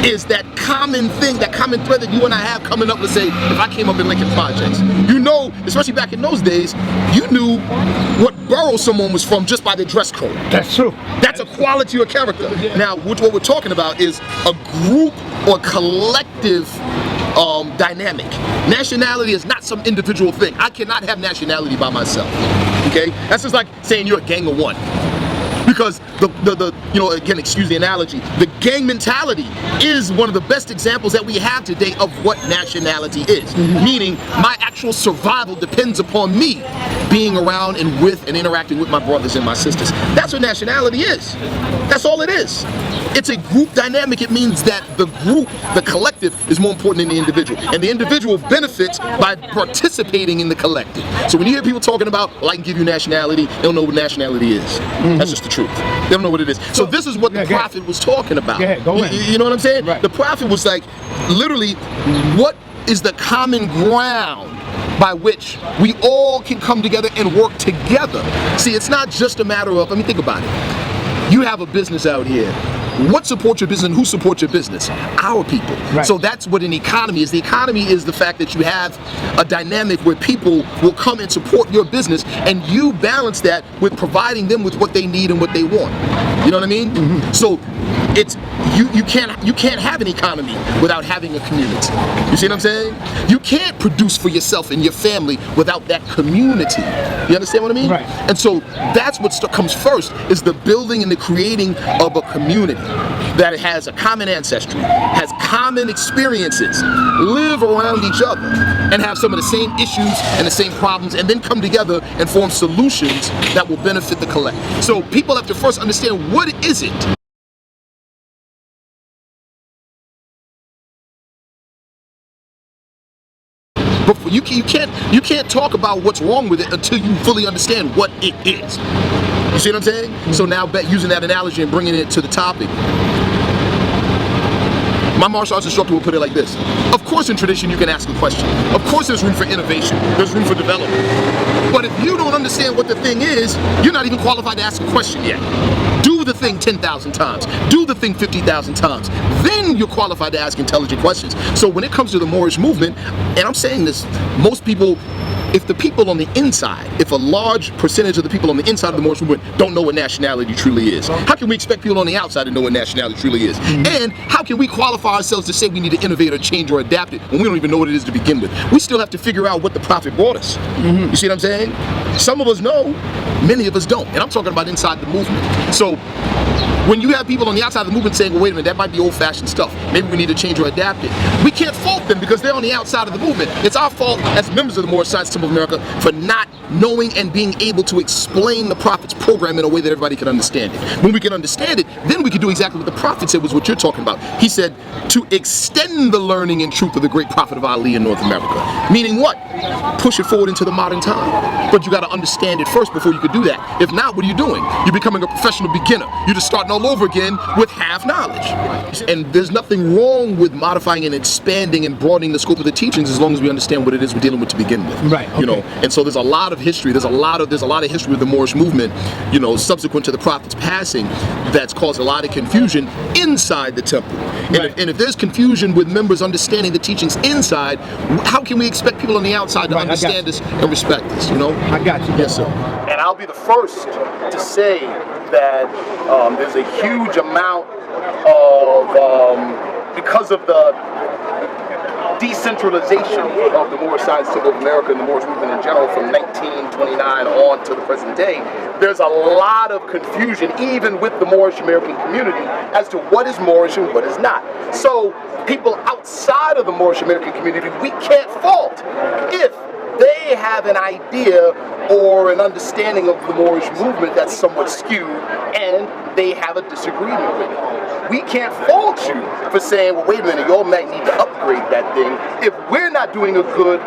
is that common thing, that common thread that you and I have coming up. Let's say if I came up in Lincoln Projects, you know, especially back in those days, you knew what borough someone was from just by their dress code. That's true. That's a quality of character. Now, what we're talking about is a group or collective dynamic. Nationality is not some individual thing. I cannot have nationality by myself. Okay? That's just like saying you're a gang of one. Because again, excuse the analogy, the gang mentality is one of the best examples that we have today of what nationality is. Meaning, my actual survival depends upon me being around and with and interacting with my brothers and my sisters. That's what nationality is. That's all it is. It's a group dynamic. It means that the group, the collective, is more important than the individual. And the individual benefits by participating in the collective. So when you hear people talking about, well, I can give you nationality, they don't know what nationality is. That's just the truth. They don't know what it is. So this is what the prophet was talking about. You know what I'm saying? Right. The prophet was like, literally, what is the common ground by which we all can come together and work together? See, it's not just a matter of, think about it. You have a business out here. What supports your business and who supports your business? Our people. Right. So that's what an economy is. The economy is the fact that you have a dynamic where people will come and support your business, and you balance that with providing them with what they need and what they want. You know what I mean? So it's you can't have an economy without having a community. You see what I'm saying? You can't produce for yourself and your family without that community. You understand what I mean? Right. And so that's what comes first, is the building and the creating of a community. that has a common ancestry, has common experiences, live around each other, and have some of the same issues and the same problems, and then come together and form solutions that will benefit the collective. So people have to first understand, what is it? But you can't talk about what's wrong with it until you fully understand what it is. You see what I'm saying? So now, using that analogy and bringing it to the topic, my martial arts instructor will put it like this. Of course, in tradition, you can ask a question. Of course, there's room for innovation. There's room for development. But if you don't understand what the thing is, you're not even qualified to ask a question yet. Do the thing 10,000 times. Do the thing 50,000 times. Then you're qualified to ask intelligent questions. So when it comes to the Moorish movement, and I'm saying this, most people, if the people on the inside, if a large percentage of the people on the inside of the Moorish movement don't know what nationality truly is, how can we expect people on the outside to know what nationality truly is? And how can we qualify ourselves to say we need to innovate or change or adapt it when we don't even know what it is to begin with? We still have to figure out what the Prophet brought us. You see what I'm saying? Some of us know, many of us don't. And I'm talking about inside the movement. So when you have people on the outside of the movement saying, well, wait a minute, that might be old-fashioned stuff, maybe we need to change or adapt it, we can't fault them because they're on the outside of the movement. It's our fault as members of the Moorish Science Temple of America for not knowing and being able to explain the Prophet's program in a way that everybody can understand it. When we can understand it, then we can do exactly what the Prophet said was what you're talking about. He said to extend the learning and truth of the great Prophet of Ali in North America. Meaning what? Push it forward into the modern time. But you got to understand it first before you could do that. If not, what are you doing? You're becoming a professional beginner. You're just starting all over again with half knowledge. And there's nothing wrong with modifying and expanding and broadening the scope of the teachings as long as we understand what it is we're dealing with to begin with. Right. Okay. You know, and so there's a lot of history. There's a lot of history with the Moorish movement, you know, subsequent to the Prophet's passing, that's caused a lot of confusion inside the temple. And if there's confusion with members understanding the teachings inside, how can we expect people on the outside to understand this and respect this, you know? I got you. Yes, sir. And I'll be the first to say that there's a huge amount of, because of the decentralization of the Moorish Science Temple of America and the Moorish movement in general from 1929 on to the present day, there's a lot of confusion even with the Moorish American community as to what is Moorish and what is not. So people outside of the Moorish American community, we can't fault if they have an idea or an understanding of the Moorish movement that's somewhat skewed and they have a disagreement with it. We can't fault you for saying, well, wait a minute, y'all might need to upgrade that thing if we're not doing a good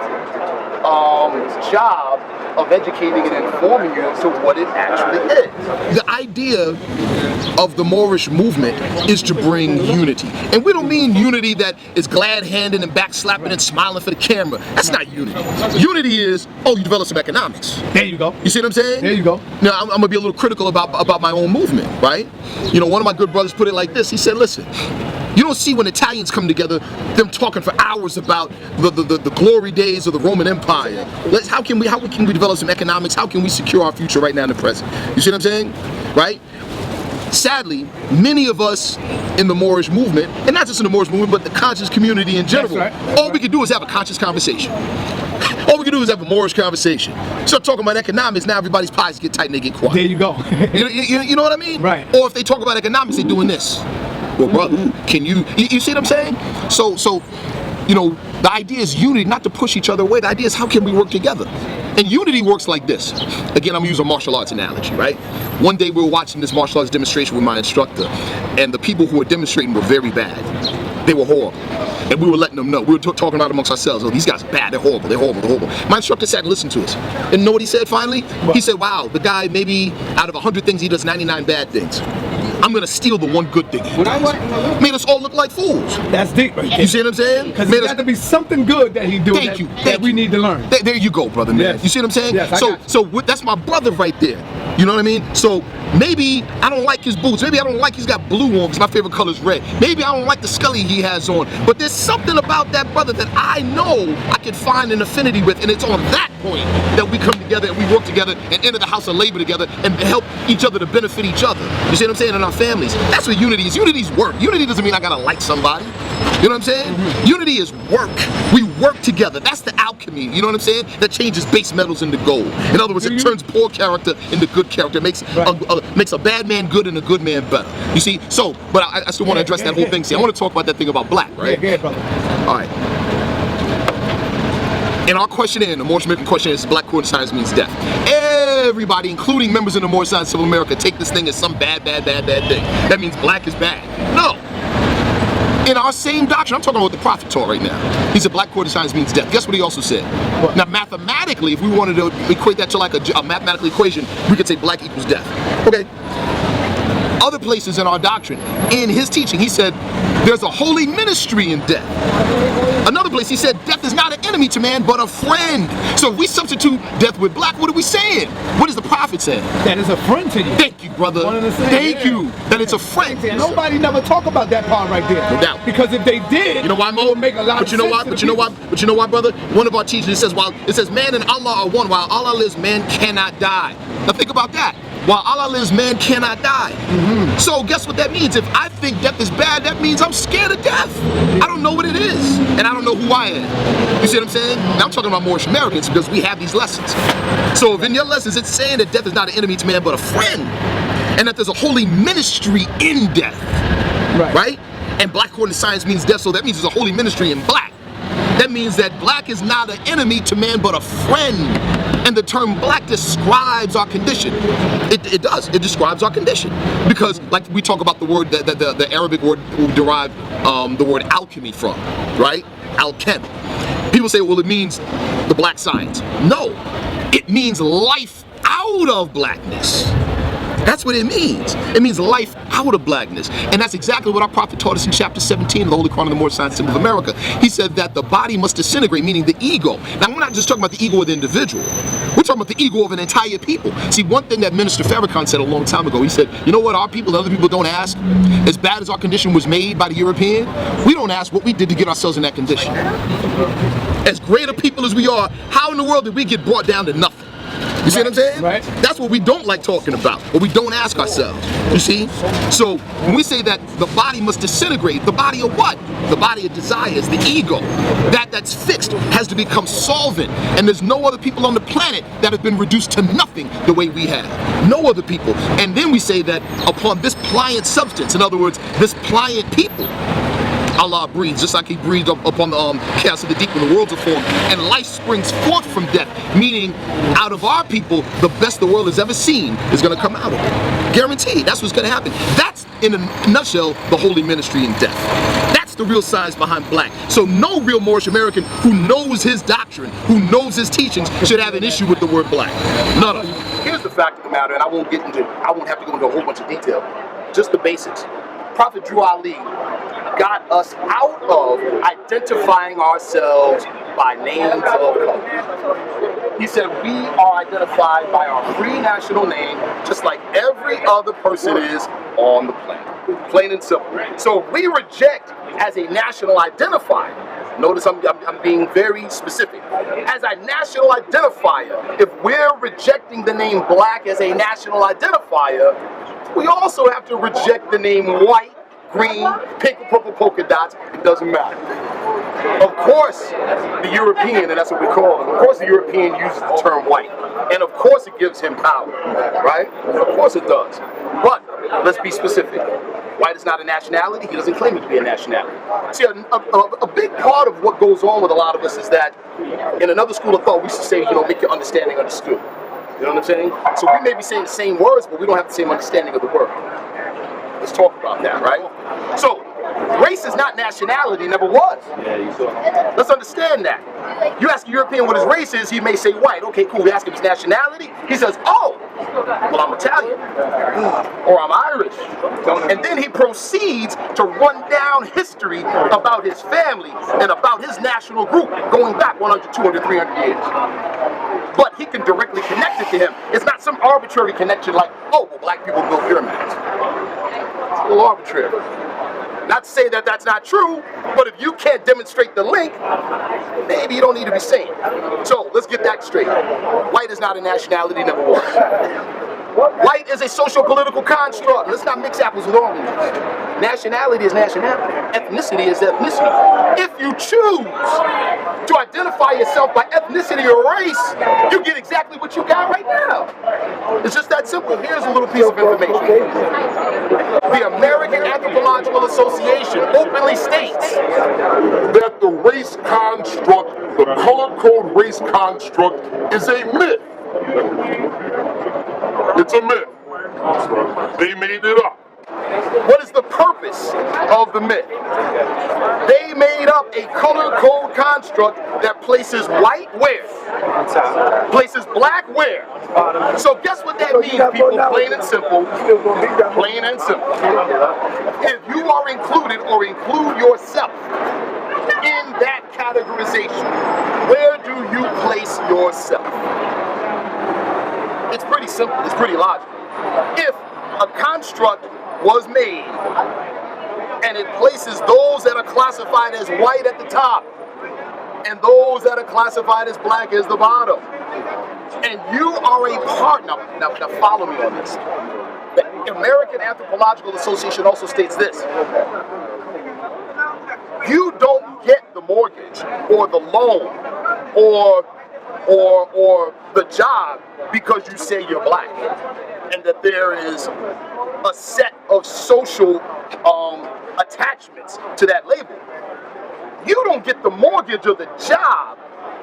job of educating and informing you to what it actually is. The idea of the Moorish movement is to bring unity. And we don't mean unity that is glad-handed and backslapping and smiling for the camera. That's not unity. Unity is, oh, you develop some economics. There you go. You see what I'm saying? There you go. Now, I'm going to be a little critical about my own movement, right? You know, one of my good brothers put it like this. He said, listen, you don't see when Italians come together, them talking for hours about the glory days of the Roman Empire. How can we develop some economics? How can we secure our future right now in the present? You see what I'm saying? Right? Sadly, many of us in the Moorish movement, and not just in the Moorish movement, but the conscious community in general, all we can do is have a conscious conversation. All we can do is have a Moorish conversation. Start talking about economics, now everybody's pies get tight and they get quiet. There you go. you know what I mean? Right. Or if they talk about economics, they're doing this. Well, brother, can you see what I'm saying? So, you know, the idea is unity, not to push each other away. The idea is how can we work together? And unity works like this. Again, I'm gonna use a martial arts analogy, right? One day we were watching this martial arts demonstration with my instructor, and the people who were demonstrating were very bad. They were horrible. And we were letting them know. We were talking about amongst ourselves. Oh, these guys are bad. They're horrible. They're horrible. They're horrible. My instructor sat and listened to us. And you know what he said finally? He said, wow, the guy, maybe out of 100 things, he does 99 bad things. I'm going to steal the one good thing he does. Made us all look like fools. That's deep right there. You see what I'm saying? Because there's got to be something good that he do that we need to learn. There you go, brother, man. Yes. You see what I'm saying? Yes, so that's my brother right there. You know what I mean? So maybe I don't like his boots. Maybe I don't like he's got blue on because my favorite color is red. Maybe I don't like the scully he has on. But there's something about that brother that I know I can find an affinity with. And it's on that point that we come together and we work together and enter the house of labor together and help each other to benefit each other. You see what I'm saying? In our families. That's what unity is. Unity's work. Unity doesn't mean I gotta like somebody. You know what I'm saying? Unity is work. We work together. That's the alchemy. You know what I'm saying? That changes base metals into gold. In other words, it turns poor character into good character. It makes a bad man good and a good man better. You see? So, but I still want to address that whole thing. See, I want to talk about that thing about black, right? Yeah, brother. All right. In our questionnaire, the Moorish American questionnaire, is black court science means death. Everybody, including members of the Moorish Science Civil America, take this thing as some bad thing. That means black is bad. No. In our same doctrine, I'm talking about what the Prophet taught right now. He said black court science means death. Guess what he also said? What? Now, mathematically, if we wanted to equate that to like a mathematical equation, we could say black equals death. Okay. Other places in our doctrine, in his teaching, he said there's a holy ministry in death. Another place, he said death is not an enemy to man, but a friend. So if we substitute death with black, what are we saying? What does the Prophet say? That is a friend to you. Thank you, brother. Thank you. That it's a friend. Nobody never talk about that part right there. No doubt. Because if they did, you know why, Mo? It would make a lot of sense. But you know why, brother? One of our teachers says, man and Allah are one. While Allah lives, man cannot die. Now think about that. While Allah lives, man cannot die. So guess what that means? If I think death is bad, that means I'm scared of death. I don't know what it is, and I don't know who I am. You see what I'm saying? Now I'm talking about Moorish Americans because we have these lessons. So if in your lessons it's saying that death is not an enemy to man but a friend, and that there's a holy ministry in death, right? And black according to science means death, so that means there's a holy ministry in black. That means that black is not an enemy to man but a friend. And the term black describes our condition. It does. It describes our condition. Because like we talk about the word, the Arabic word we derive the word alchemy from, right? Alchem. People say, well, it means the black science. No, it means life out of blackness. That's what it means. It means life out of blackness. And that's exactly what our Prophet taught us in chapter 17 of the Holy Quran of the Moorish Science of America. He said that the body must disintegrate, meaning the ego. Now, we're not just talking about the ego of the individual. We're talking about the ego of an entire people. See, one thing that Minister Farrakhan said a long time ago, he said, you know what our people and other people don't ask? As bad as our condition was made by the European, we don't ask what we did to get ourselves in that condition. As great a people as we are, how in the world did we get brought down to nothing? You see what I'm saying? Right. That's what we don't like talking about, or we don't ask ourselves. You see? So when we say that the body must disintegrate, the body of what? The body of desires, the ego. That's fixed, has to become solvent. And there's no other people on the planet that have been reduced to nothing the way we have. No other people. And then we say that upon this pliant substance, in other words, this pliant people, Allah breathes, just like he breathed upon the chaos of the deep when the worlds are formed, and life springs forth from death, meaning out of our people, the best the world has ever seen is going to come out of it. Guaranteed, that's what's going to happen. That's, in a nutshell, the holy ministry in death. That's the real science behind black. So no real Moorish American who knows his doctrine, who knows his teachings, should have an issue with the word black. None of them. Here's the fact of the matter, and I won't have to go into a whole bunch of detail, just the basics. Prophet Drew Ali got us out of identifying ourselves by names of color. He said we are identified by our free national name, just like every other person is on the planet. Plain and simple. So we reject as a national identifier. Notice I'm being very specific. As a national identifier, if we're rejecting the name black as a national identifier, we also have to reject the name white, green, pink, or purple polka dots. It doesn't matter. Of course, the European, and that's what we call him, of course the European uses the term white. And of course it gives him power, right? Of course it does. But let's be specific. White is not a nationality. He doesn't claim it to be a nationality. See, a big part of what goes on with a lot of us is that in another school of thought, we used to say, make your understanding understood. You know what I'm saying? So we may be saying the same words, but we don't have the same understanding of the word. Let's talk about that, right? So, race is not nationality, never was. Let's understand that. You ask a European what his race is, he may say white. Okay, cool. We ask him his nationality, he says, oh, well, I'm Italian, or I'm Irish. And then he proceeds to run down history about his family and about his national group going back 100, 200, 300 years. But he can directly connect it to him. It's not some arbitrary connection like, oh, well, black people built pyramids. It's a little arbitrary. Not to say that that's not true, but if you can't demonstrate the link, maybe you don't need to be saying. So let's get that straight. White is not a nationality, never was. White is a social political construct. Let's not mix apples with oranges. Nationality is nationality. Ethnicity is ethnicity. If you choose to identify yourself by ethnicity or race, you get exactly what you got right now. It's just that simple. Here's a little piece of information. The American Anthropological Association openly states that the race construct, the color code race construct, is a myth. It's a myth. They made it up. What is the purpose of the myth? They made up a color code construct that places white where? Places black where? So guess what that means, people? Plain and simple. Plain and simple. If you are included or include yourself in that categorization, where do you place yourself? It's pretty simple. It's pretty logical. If a construct was made and it places those that are classified as white at the top and those that are classified as black as the bottom, and you are a partner, now follow me on this. The American Anthropological Association also states this: you don't get the mortgage or the loan or the job because you say you're black, and that there is a set of social attachments to that label. You don't get the mortgage or the job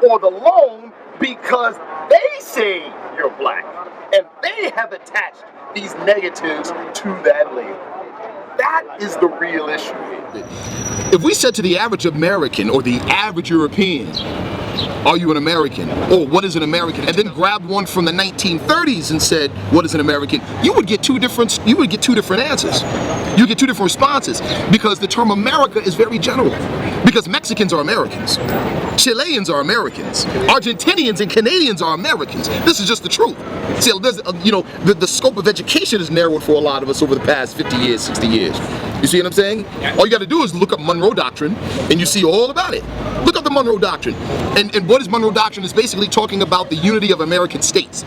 or the loan because they say you're black, and they have attached these negatives to that label. That is the real issue. If we said to the average American or the average European, are you an American? Or what is an American? And then grabbed one from the 1930s and said, what is an American? You would get two different answers. You get two different responses, because the term America is very general. Because Mexicans are Americans, Chileans are Americans, Argentinians and Canadians are Americans. This is just the truth. See, there's, the scope of education is narrowed for a lot of us over the past 50 years, 60 years. You see what I'm saying? All you got to do is look up Monroe Doctrine, and you see all about it. Look up the Monroe Doctrine. And what is Monroe Doctrine? Is basically talking about the unity of American states.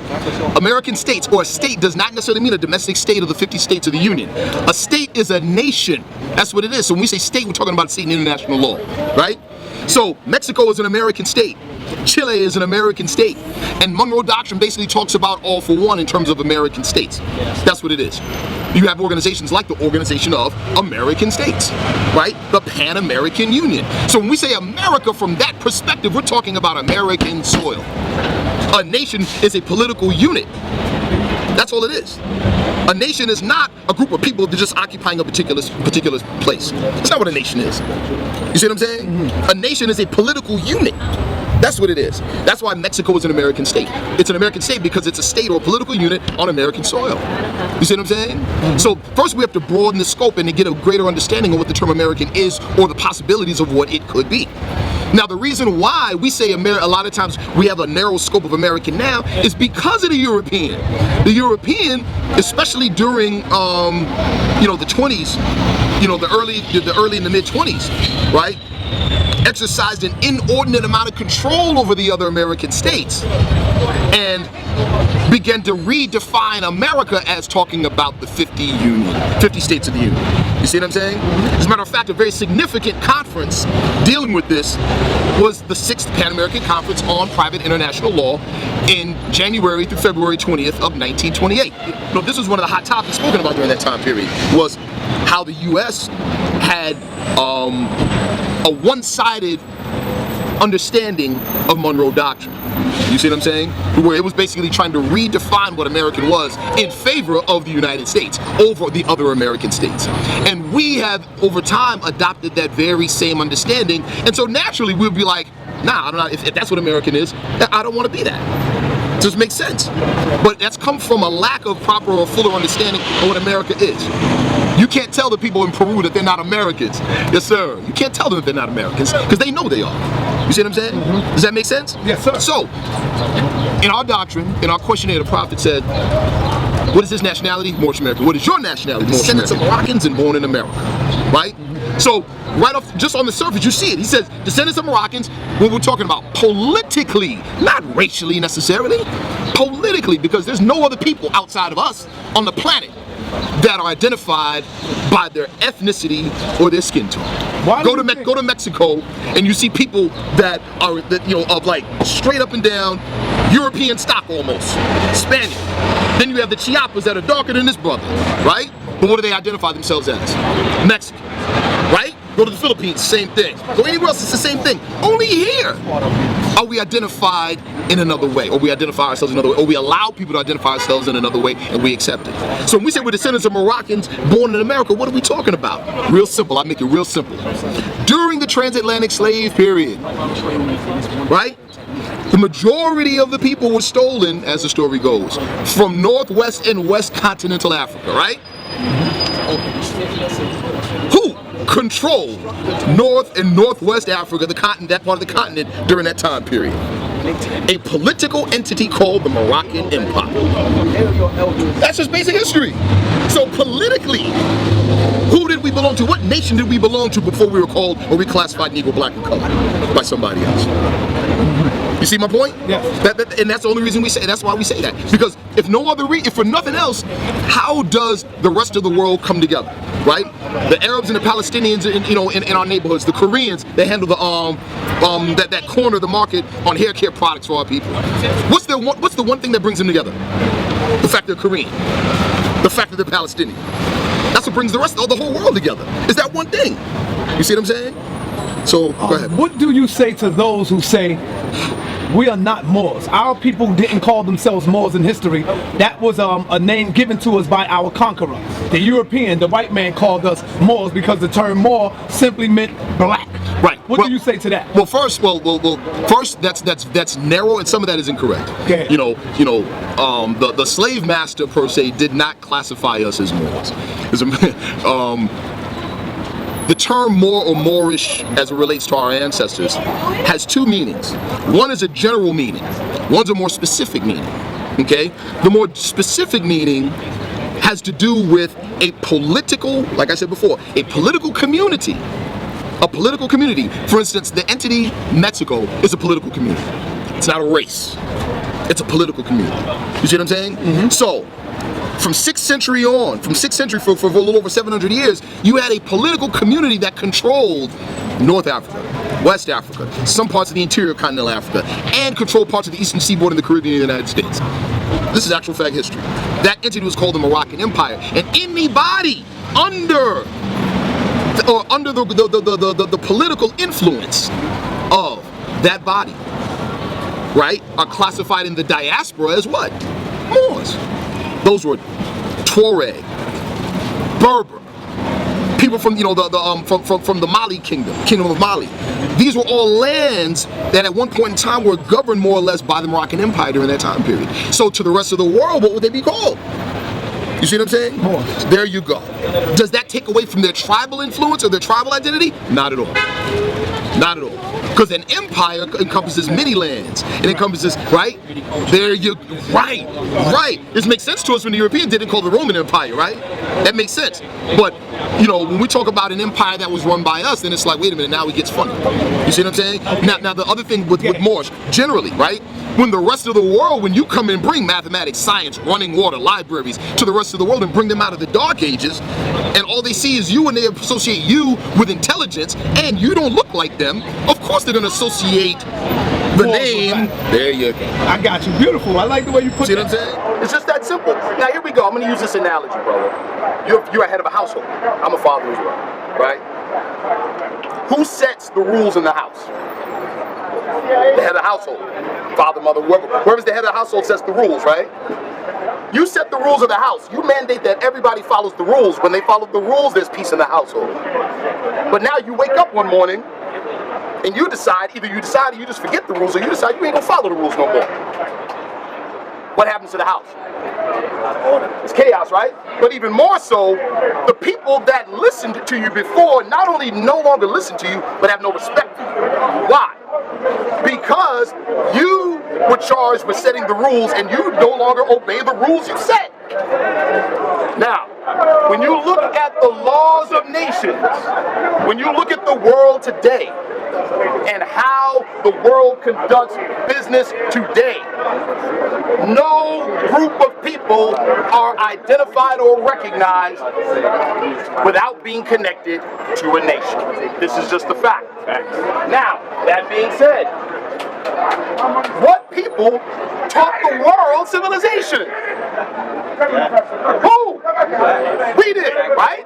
American states, or a state, does not necessarily mean a domestic state of the 50 states of the Union. A state is a nation. That's what it is. So when we say state, we're talking about a state in international law, right? So Mexico is an American state. Chile is an American state. And Monroe Doctrine basically talks about all for one in terms of American states. That's what it is. You have organizations like the Organization of American States, right? The Pan-American Union. So when we say America from that perspective, we're talking about American soil. A nation is a political unit. That's all it is. A nation is not a group of people that are just occupying a particular place. That's not what a nation is. You see what I'm saying? Mm-hmm. A nation is a political unit. That's what it is. That's why Mexico is an American state. It's an American state because it's a state or a political unit on American soil. You see what I'm saying? Mm-hmm. So first we have to broaden the scope and to get a greater understanding of what the term American is, or the possibilities of what it could be. Now, the reason why we say a lot of times we have a narrow scope of American now is because of the European. The European, especially during the 20s, the early and the mid 20s, right, exercised an inordinate amount of control over the other American states and began to redefine America as talking about the 50 states of the Union. You see what I'm saying? As a matter of fact, a very significant conference dealing with this was the 6th Pan-American Conference on Private International Law in January through February 20th of 1928. This was one of the hot topics spoken about during that time period, was how the U.S. had a one-sided understanding of Monroe Doctrine. You see what I'm saying? Where it was basically trying to redefine what American was in favor of the United States over the other American states. And we have, over time, adopted that very same understanding. And so naturally, we'll be like, nah, I don't know, if that's what American is, I don't want to be that. It just makes sense. But that's come from a lack of proper or fuller understanding of what America is. You can't tell the people in Peru that they're not Americans. Yes, sir. You can't tell them that they're not Americans because they know they are. You see what I'm saying? Mm-hmm. Does that make sense? Yes, sir. So, in our doctrine, in our questionnaire, the prophet said, what is his nationality? Moorish American. What is your nationality? Descendants of Moroccans and born in America. Right? Mm-hmm. So, right off, just on the surface, you see it. He says, descendants of Moroccans, when we're talking about politically, not racially necessarily, Politically, because there's no other people outside of us on the planet that are identified by their ethnicity or their skin tone. Go to Mexico and you see people that are of like straight up and down European stock almost, Spanish. Then you have the Chiapas that are darker than this brother, right? But what do they identify themselves as? Mexican, right? Go to the Philippines, same thing. Go anywhere else, it's the same thing. Only here are we identified in another way, or we identify ourselves in another way, or we allow people to identify ourselves in another way, and we accept it. So when we say we're descendants of Moroccans born in America, what are we talking about? Real simple, I make it real simple. During the transatlantic slave period, right? The majority of the people were stolen, as the story goes, from Northwest and West continental Africa, right? Who controlled North and Northwest Africa, the continent, that part of the continent during that time period? A political entity called the Moroccan Empire. That's just basic history. So politically, who did we belong to? What nation did we belong to before we were called or we classified Negro, Black, and Colored by somebody else? You see my point? Yes. And that's the only reason we say. That's why we say that. Because if no other if for nothing else, how does the rest of the world come together? Right? The Arabs and the Palestinians, in our neighborhoods. The Koreans, they handle the that corner of the market on hair care products for our people. What's the one thing that brings them together? The fact they're Korean. The fact that they're Palestinian. That's what brings the rest of the whole world together. Is that one thing? You see what I'm saying? So go ahead. What do you say to those who say we are not Moors? Our people didn't call themselves Moors in history. That was a name given to us by our conqueror. The European, the white man called us Moors because the term Moor simply meant black. Right. What do you say to that? Well, first, that's narrow, and some of that is incorrect. Okay. The slave master per se did not classify us as Moors. The term Moor or Moorish, as it relates to our ancestors, has two meanings. One is a general meaning. One's a more specific meaning. Okay? The more specific meaning has to do with a political, like I said before, a political community. A political community. For instance, the entity Mexico is a political community. It's not a race. It's a political community. You see what I'm saying? Mm-hmm. So, from 6th century on, for a little over 700 years, you had a political community that controlled North Africa, West Africa, some parts of the interior continental Africa, and controlled parts of the eastern seaboard in the Caribbean and the United States. This is actual fact history. That entity was called the Moroccan Empire, and anybody under the political influence of that body, right, are classified in the diaspora as what? Moors. Those were Tuareg, Berber, people from from the Mali kingdom of Mali. These were all lands that at one point in time were governed more or less by the Moroccan Empire during that time period. So to the rest of the world, what would they be called? You see what I'm saying? Moors. There you go. Does that take away from their tribal influence or their tribal identity? Not at all. Not at all. Because an empire encompasses many lands. It encompasses, right? There you, right. This makes sense to us when the Europeans didn't call the Roman Empire, right? That makes sense. But, when we talk about an empire that was run by us, then it's like, wait a minute, now it gets funny. You see what I'm saying? Now the other thing with Moors, generally, right? When the rest of the world, when you come and bring mathematics, science, running water, libraries to the rest of the world and bring them out of the dark ages, and all they see is you and they associate you with intelligence, and you don't look like them, of course they're going to associate the name. There you go. I got you. Beautiful. I like the way you put it. See what I'm saying? It's just that simple. Now here we go. I'm going to use this analogy, brother. You're a head of a household. I'm a father as well, right? Who sets the rules in the house? The head of the household. Father, mother, whoever's the head of the household sets the rules, right? You set the rules of the house. You mandate that everybody follows the rules. When they follow the rules, there's peace in the household. But now you wake up one morning and you decide, either you decide or you just forget the rules, or you decide you ain't gonna follow the rules no more. What happens to the house? It's chaos, right? But even more so, the people that listened to you before not only no longer listen to you, but have no respect for you. Why? Because you were charged with setting the rules and you no longer obey the rules you set. Now, when you look at the laws of nations, when you look at the world today, and how the world conducts business today. No group of people are identified or recognized without being connected to a nation. This is just a fact. Now, that being said, what people taught the world civilization? Who? We did, right?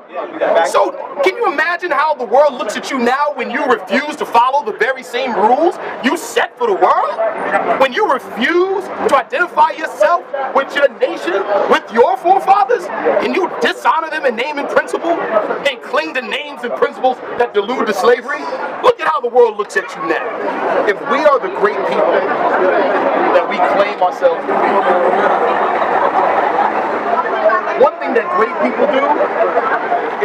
So, can you imagine how the world looks at you now when you refuse to follow the very same rules you set for the world? When you refuse to identify yourself with your nation, with your forefathers, and you dishonor them in name and principle, and cling to names and principles that delude to slavery? Look at how the world looks at you now. If we are the great people that we claim ourselves to be, one thing that great people do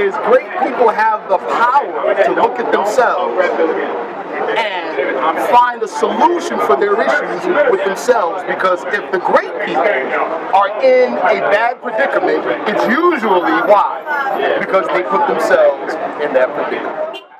is great people have the power to look at themselves and find a solution for their issues with themselves, because if the great people are in a bad predicament, it's usually why? Because they put themselves in that predicament.